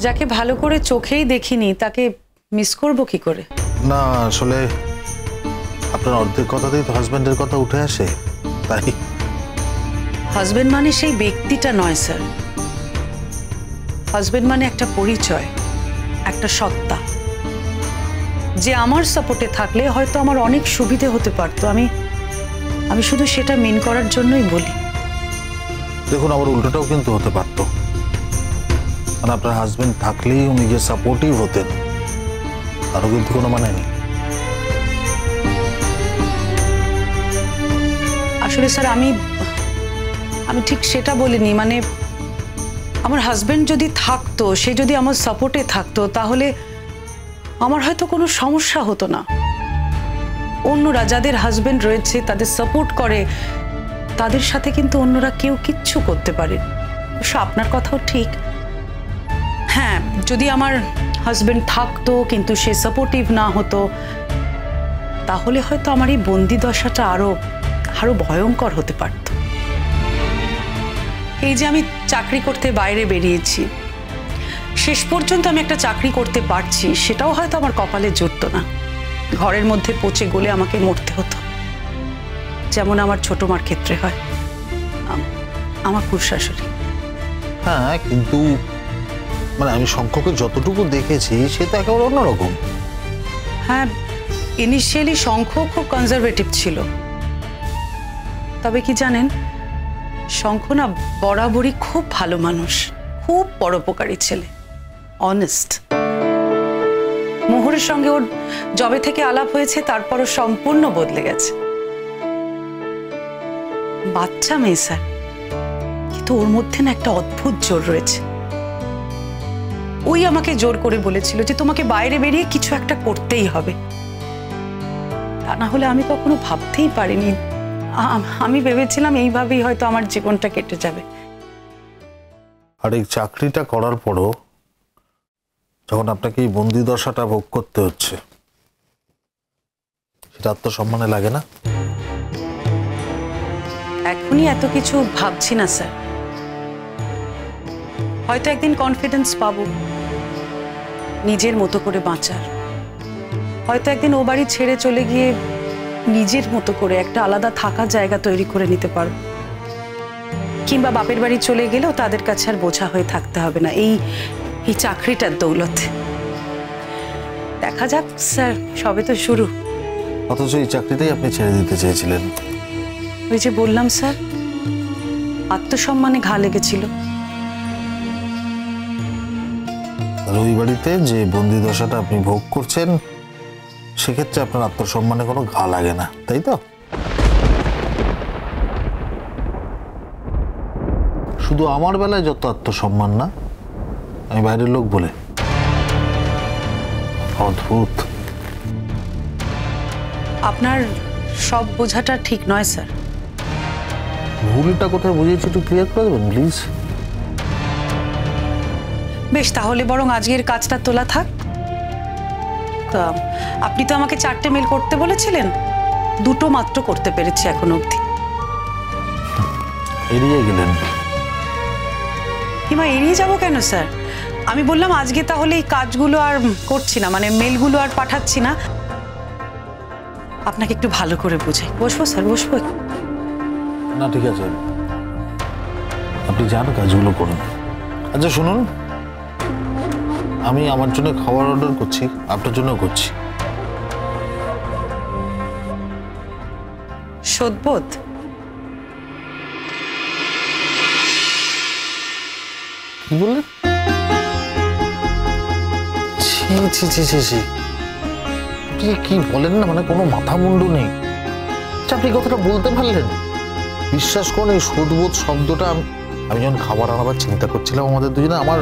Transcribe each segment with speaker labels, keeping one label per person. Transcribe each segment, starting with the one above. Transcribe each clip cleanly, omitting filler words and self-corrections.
Speaker 1: যাকে ভালো করে চোখেই দেখিনি তাকে মিস করব কি করে?
Speaker 2: না আসলে আপনার অর্ধেক কথাতেই তো হাজবেন্ডের কথা উঠে আসে, তাই।
Speaker 1: হাজবেন্ড মানে সেই ব্যক্তিটা নয় স্যার। হাজবেন্ড মানে একটা পরিচয়, একটা সত্তা, যে আমার সাপোর্টে থাকলে হয়তো আমার অনেক সুবিধে হতে পারতো। আমি শুধু সেটা মেন করার জন্যই বলি।
Speaker 2: দেখুন, আমার উল্টোটাও কিন্তু হতে পারত। মানে আপনার হাজবেন্ড থাকলেই উনি যে সাপোর্টিভ হতেন তারও কিন্তু কোনো মানে নেই।
Speaker 1: আসলে স্যার আমি ঠিক সেটা বলিনি। মানে আমার হাজবেন্ড যদি থাকতো, সে যদি আমার সাপোর্টে থাকতো, তাহলে আমার হয়তো কোনো সমস্যা হতো না। অন্যরা যাদের হাজবেন্ড রয়েছে, তাদের সাপোর্ট করে, তাদের সাথে কিন্তু অন্যরা কেউ কিচ্ছু করতে পারে। অবশ্য আপনার কথাও ঠিক। হ্যাঁ, যদি আমার হাজবেন্ড থাকতো কিন্তু সে সাপোর্টিভ না হতো, তাহলে হয়তো আমার এই বন্দি দশাটা আরো ভয়ঙ্কর হতে পারত। এই যে আমি চাকরি করতে বাইরে বেরিয়েছি, শেষ পর্যন্ত আমি একটা চাকরি করতে পারছি, সেটাও হয়তো আমার কপালে জুটতো না। ঘরের মধ্যে পচে গলে আমাকে মরতে হতো, যেমন আমার ছোট মার ক্ষেত্রে হয়, আমার কুশাশুড়ি।
Speaker 2: হ্যাঁ, কিন্তু মানে আমি শঙ্খকে যতটুকু দেখেছি সে তো একেবারে অন্যরকম।
Speaker 1: হ্যাঁ, ইনিশিয়ালি শঙ্খ খুব কনজারভেটিভ ছিল। তবে কি জানেন, শঙ্খ না বরাবরই খুব ভালো মানুষ, খুব পরোপকারী ছেলে, অনেস্ট। মোহরের সঙ্গে ওর জবে থেকে আলাপ হয়েছে, তারপরও সম্পূর্ণ বদলে গেছে। বাচ্চা মেয়ে স্যার, কিন্তু ওর মধ্যে না একটা অদ্ভুত জোর রয়েছে। ওই আমাকে জোর করে বলেছিল যে তোমাকে বাইরে বেরিয়ে কিছু একটা করতেই হবে। তা না হলে আমি কখনো ভাবতেই পারিনি। আমি ভেবেছিলাম এইভাবেই হয়তো আমার জীবনটা কেটে যাবে।
Speaker 2: আর এই চাকরিটা করার পরও যখন আপনাকে এই বন্দি দশাটা ভোগ করতে হচ্ছে, সেটা আত্মসম্মানে লাগে না?
Speaker 1: এখনই এত কিছু ভাবছি না স্যার। হয়তো একদিন কনফিডেন্স পাবো নিজের মতো করে বাঁচার। হয়তো একদিন ও বাড়ি ছেড়ে চলে গিয়ে নিজের মতো করে একটা আলাদা থাকার জায়গা তৈরি করে নিতে পারবো। কিংবা বাপের বাড়ি চলে গেলেও তাদের কাছে আর বোঝা হয়ে থাকতে হবে না এই চাকরিটার দৌলতে। দেখা যাক স্যার, সবে তো শুরু।
Speaker 2: অথচ এই চাকরিটাই আপনি ছেড়ে দিতে চেয়েছিলেন।
Speaker 1: ওই যে বললাম স্যার, আত্মসম্মানে ঘা লেগেছিল।
Speaker 2: আর ওই বাড়িতে যে বন্দি দশাটা আপনি ভোগ করছেন, সেক্ষেত্রে আপনার আত্মসম্মানে কোনো ঘা লাগে না, তাই তো? শুধু আমার বেলায় যত আত্মসম্মান না, আমি বাইরের লোক বলে। অদ্ভুত।
Speaker 1: আপনার সব বোঝাটা ঠিক নয় স্যার।
Speaker 2: ভুলটা কোথায় বুঝিয়েছি একটু ক্লিয়ার করে দেবেন প্লিজ?
Speaker 1: বেশ, তাহলে বরং আজকের কাজটা তোলা থাক। তা আপনি তো আমাকে 4টে মেল করতে বলেছিলেন, 2টো মাত্র করতে পেরেছি এখন অবধি।
Speaker 2: এড়িয়ে গেলেন।
Speaker 1: কিংবা এড়িয়ে যাবো কেন স্যার? আমি বললাম আজকে তাহলে এই কাজগুলো আর করছি না, মানে মেলগুলো আর পাঠাচ্ছি না। আপনাকে একটু ভালো করে বুঝাই। বসবো স্যার, বসবো?
Speaker 2: না ঠিক আছে, আপনি যান, কাজগুলো করুন। আচ্ছা শুনুন, আমি আমার জন্য খাবার অর্ডার করছি, আপনার জন্য করছি।
Speaker 1: সদবোধ?
Speaker 2: কি বললেন? ছি ছি ছি ছি ছি, আপনি কি বলেন না, মানে কোনো মাথা মুন্ডু নেই। আপনি কথাটা বলতে পারলেন? বিশ্বাস করুন, এই সদবোধ শব্দটা আমি যখন খাবার আনাবার চিন্তা করছিলাম আমাদের দুজনে, আমার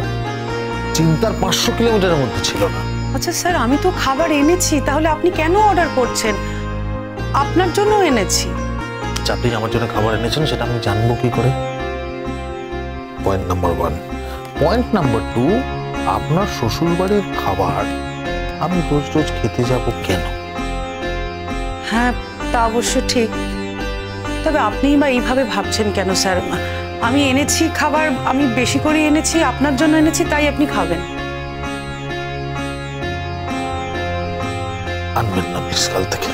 Speaker 2: চিন্তার 500 কিলোমিটারের মধ্যে ছিল না।
Speaker 1: আচ্ছা স্যার, আমি তো খাবার এনেছি, তাহলে আপনি কেন অর্ডার করছেন? আপনার জন্য এনেছি।
Speaker 2: আপনি আমার জন্য খাবার এনেছেন সেটা আমি জানবো কি করে? Point number 1। পয়েন্ট নাম্বার 2, আপনার শ্বশুর বাড়ির খাবার আমি রোজ রোজ খেতে যাব কেন?
Speaker 1: হ্যাঁ, তা অবশ্য ঠিক। তবে আপনিই বা এইভাবে ভাবছেন কেন স্যার? আমি এনেছি খাবার, আমি বেশি করে এনেছি, আপনার জন্য এনেছি, তাই আপনি খাবেন।
Speaker 2: আনবেন না প্লিজ কাল থেকে,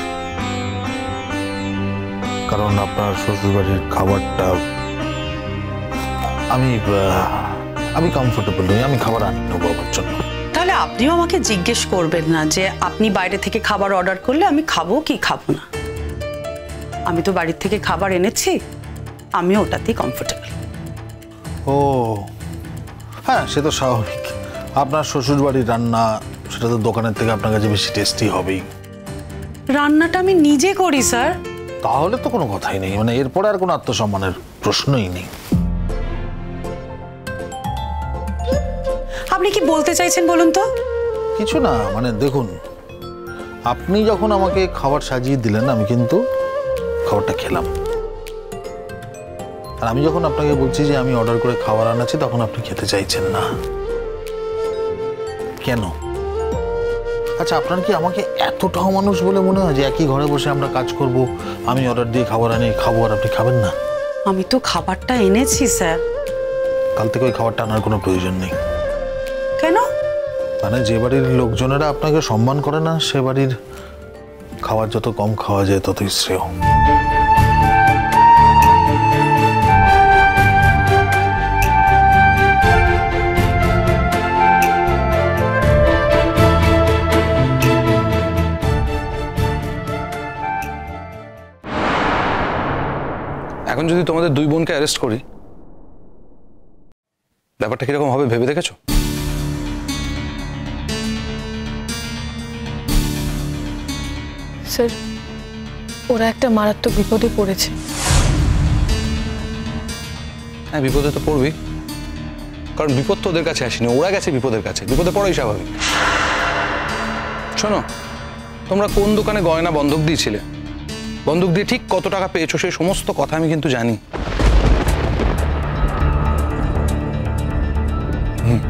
Speaker 2: কারণ আপনার শ্বশুরবাড়ির খাবারটা আমি কমফোর্টেবল নই, আমি খাবার আনি না বাবার জন্য।
Speaker 1: তাহলে আপনিও আমাকে জিজ্ঞেস করবেন না যে আপনি বাইরে থেকে খাবার অর্ডার করলে আমি খাবো কি খাবো না। আমি তো বাড়ির থেকে খাবার এনেছি, আমি ওটাতেই কমফোর্টেবল।
Speaker 2: ও হ্যাঁ, সে তো স্বাভাবিক, আপনার শ্বশুরবাড়ির রান্না সেটা তো দোকানের থেকে আপনার কাছে বেশি টেস্টি হবেই।
Speaker 1: রান্নাটা আমি নিজে করি স্যার।
Speaker 2: তাহলে তো কোনো কথাই নেই, মানে এরপরে আর কোনো আত্মসম্মানের প্রশ্নই নেই।
Speaker 1: আপনি কি বলতে চাইছেন বলুন তো?
Speaker 2: কিছু না, মানে দেখুন, আপনি যখন আমাকে খাবার সাজিয়ে দিলেন আমি কিন্তু খাবারটা খেলাম, আর আমি যখন আপনাকে বলছি যে আমি অর্ডার করে খাবার আনাচ্ছি তখন আপনি খেতে চাইছেন না কেন? আচ্ছা, আপনার কি আমাকে এতটাও মানুষ বলে মনে হয় যে একই ঘরে বসে আমরা কাজ করব, আমি অর্ডার দিয়ে খাবার আনি খাবো আর আপনি খাবেন না?
Speaker 1: আমি তো খাবারটা এনেছি স্যার।
Speaker 2: কাল থেকে ওই খাবারটা আনার কোনো প্রয়োজন নেই।
Speaker 1: কেন?
Speaker 2: মানে যে বাড়ির লোকজনেরা আপনাকে সম্মান করে না সে বাড়ির খাবার যত কম খাওয়া যায় ততই শ্রেয়।
Speaker 3: এখন যদি তোমাদের দুই বোনকে অ্যারেস্ট করি, ব্যাপারটা কিরকম হবে ভেবে দেখেছো?
Speaker 4: স্যার, ওরা একটা মারাত্মক বিপদে পড়েছে।
Speaker 3: হ্যাঁ, বিপদে তো পড়বি, কারণ বিপদ তো ওদের কাছে আসেনি, ওরা গেছে বিপদের কাছে। বিপদে পড়াই স্বাভাবিক। শোনো, তোমরা কোন দোকানে গয়না বন্ধক দিয়েছিলে, বন্ধক দিয়ে ঠিক কত টাকা পেয়েছো, সেই সমস্ত কথা আমি কিন্তু জানি।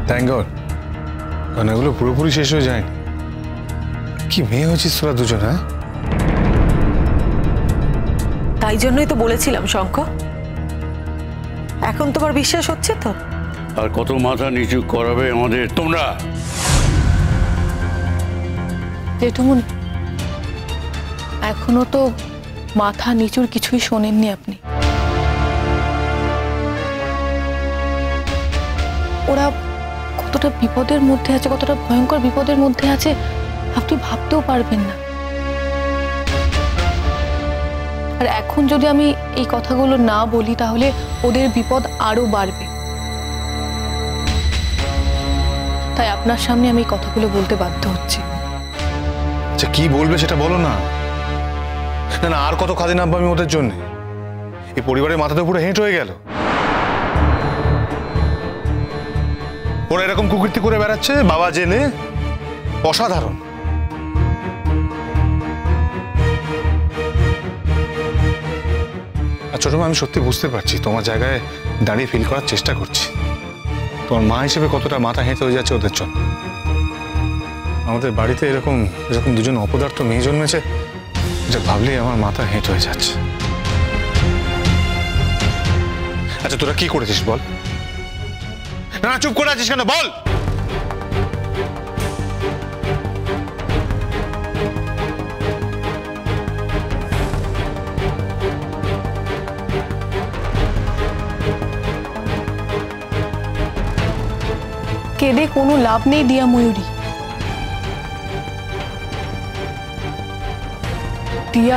Speaker 5: থ্যাংক গড, গয়নাগুলো পুরোপুরি শেষ হয়ে যায়নি। কি মেয়ে হয়েছিস তোরা দুজন, হ্যাঁ?
Speaker 6: তাই জন্যই তো বলেছিলাম শঙ্কর, এখন তোমার বিশ্বাস হচ্ছে তো?
Speaker 7: আর কত মাথা নিচু করাবে আমাদের তোমরা?
Speaker 4: জেঠুমনি, এখনো তো মাথা নিচুর কিছুই শোনেননি আপনি। ওরা কতটা বিপদের মধ্যে আছে, কতটা ভয়ঙ্কর বিপদের মধ্যে আছে আপনি ভাবতেও পারবেন না। আর এখন যদি আমি এই কথাগুলো না বলি তাহলে ওদের বিপদ আরো বাড়বে, তাই আপনার সামনে আমি এই কথাগুলো বলতে বাধ্য হচ্ছি।
Speaker 5: আচ্ছা, কি বলবে সেটা বলো না। না না, আর কত কাজে নামবো আমি ওদের জন্য? এই পরিবারের মাথাতে পুরো হেঁট হয়ে গেল। ওরা এরকম কুকীর্তি করে বেড়াচ্ছে, বাবা জেলে, অসাধারণ। আর ছোট মা, আমি সত্যি বুঝতে পারছি, তোমার জায়গায় দাঁড়িয়ে ফিল করার চেষ্টা করছি। তোমার মা হিসেবে কতটা মাথা হেঁট হয়ে যাচ্ছে ওদের জন্য। আমাদের বাড়িতে এরকম এরকম দুজন অপদার্থ মেয়ে জন্মেছে, এটা ভাবলেই আমার মাথা হেঁট হয়ে যাচ্ছে। আচ্ছা, তোরা কি করেছিস বল? না, চুপ করে আছিস কেন, বল।
Speaker 4: কেঁদে কোনো লাভ নেই দিয়া ময়ূরী। দিয়া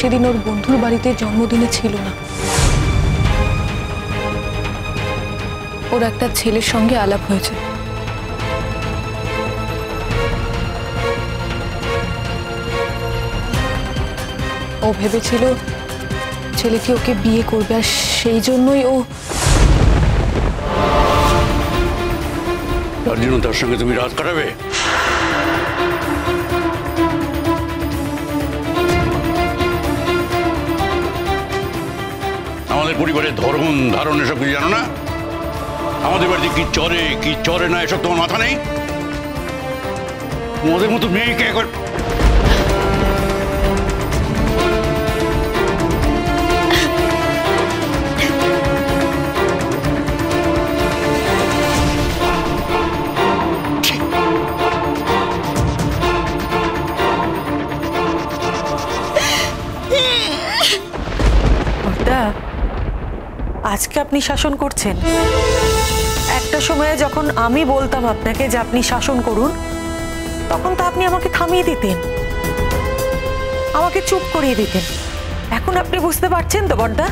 Speaker 4: সেদিন ওর বন্ধুর বাড়িতে জন্মদিনে ছিল না। ওর একটা ছেলের সঙ্গে আলাপ হয়েছে। ও ভেবেছিল ছেলেটি ওকে বিয়ে করবে, আর সেই জন্যই ও
Speaker 7: তার জন্য তার সঙ্গে তুমি রাত কাটাবে? আমাদের পরিবারের ধর্ম ধারণ এসব কিছু জানো না? আমাদের বাড়িতে কি চরে না এসব তোমার মাথা নেই? তোমাদের মতো মেয়েকে এখন
Speaker 6: আজকে আপনি শাসন করছেন। একটা সময়ে যখন আমি বলতাম আপনাকে যে আপনি শাসন করুন, তখন তো আপনি আমাকে থামিয়ে দিতেন, আমাকে চুপ করিয়ে দিতেন। এখন আপনি বুঝতে পারছেন তো বড়দা,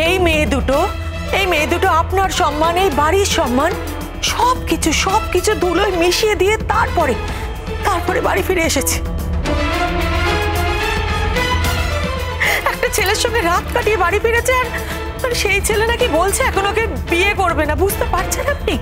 Speaker 6: এই মেয়ে দুটো আপনার সম্মান, এই বাড়ির সম্মান সবকিছু ধুলোয় মিশিয়ে দিয়ে তারপরে বাড়ি ফিরে এসেছে। একটা ছেলের সঙ্গে রাত কাটিয়ে বাড়ি ফিরেছে, আর সেই ছেলে নাকি বলছে এখন ওকে বিয়ে করবে না। বুঝতে পারছেন আপনি?